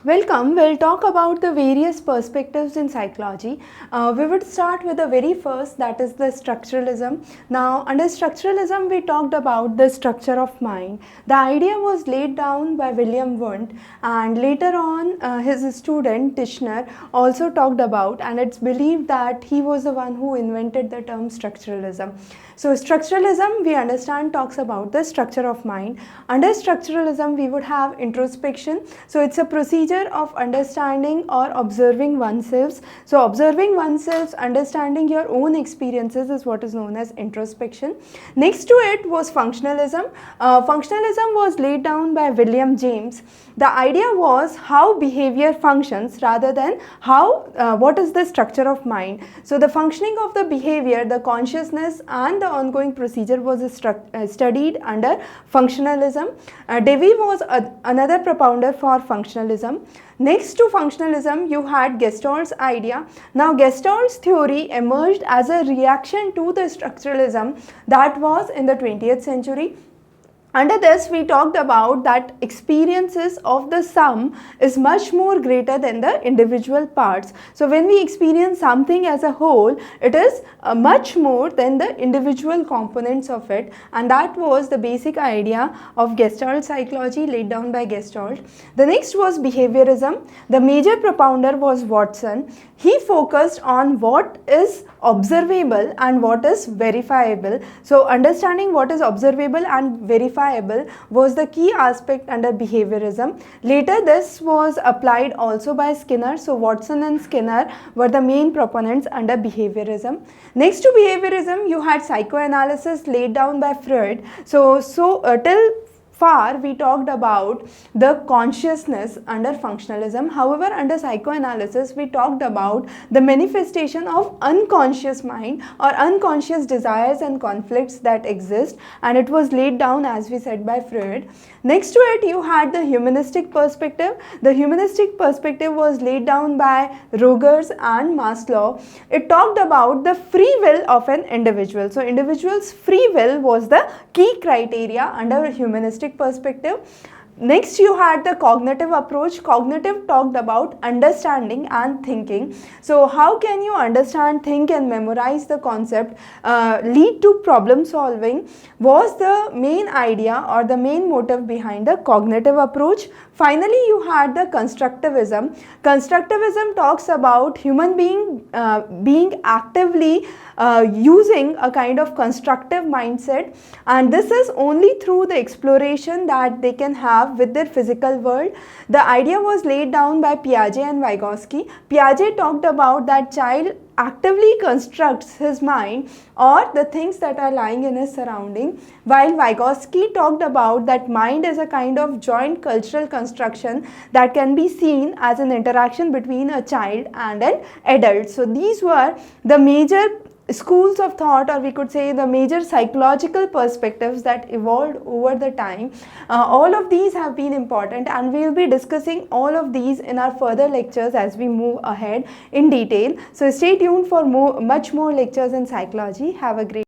Welcome. We'll talk about the various perspectives in psychology. We would start with the very first, that is the structuralism. Now, under structuralism, we talked about the structure of mind. The idea was laid down by William Wundt, and later on his student Tishner also talked about, and it's believed that he was the one who invented the term structuralism. So structuralism, we understand, talks about the structure of mind. Under structuralism, we would have introspection. So it's a procedure of understanding or observing oneself. So observing oneself, understanding your own experiences is what is known as introspection. Next to it was functionalism. Functionalism was laid down by William James. The idea was how behavior functions rather than how what is the structure of mind. So the functioning of the behavior, the consciousness and the ongoing procedure was studied under functionalism. Dewey was another propounder for functionalism. Next to functionalism, you had Gestalt's idea. Now, Gestalt's theory emerged as a reaction to the structuralism that was in the 20th century. Under this, we talked about that experiences of the sum is much more greater than the individual parts. So when we experience something as a whole, it is much more than the individual components of it, and that was the basic idea of Gestalt psychology laid down by Gestalt. The next was behaviorism. The major propounder was Watson. He focused on what is observable and what is verifiable. So understanding what is observable and verifiable was the key aspect under behaviorism. Later this was applied also by Skinner. So Watson and Skinner were the main proponents under behaviorism. Next to behaviorism, you had psychoanalysis laid down by Freud. So till far we talked about the consciousness under functionalism. However, under psychoanalysis we talked about the manifestation of unconscious mind or unconscious desires and conflicts that exist, and it was laid down, as we said, by Freud. Next to it, you had the humanistic perspective. The humanistic perspective was laid down by Rogers and Maslow. It talked about the free will of an individual. So individual's free will was the key criteria under a humanistic perspective. Next, you had the cognitive approach. Cognitive talked about understanding and thinking. So how can you understand, think and memorize the concept, lead to problem solving was the main idea or the main motive behind the cognitive approach. Finally, you had the constructivism. Constructivism talks about human being actively using a kind of constructive mindset, and this is only through the exploration that they can have with their physical world. The idea was laid down by Piaget and Vygotsky. Piaget talked about that child actively constructs his mind or the things that are lying in his surrounding, while Vygotsky talked about that mind is a kind of joint cultural construction that can be seen as an interaction between a child and an adult. So these were the major schools of thought, or we could say the major psychological perspectives that evolved over the time. All of these have been important, and we will be discussing all of these in our further lectures as we move ahead in detail. So stay tuned for much more lectures in psychology. Have a great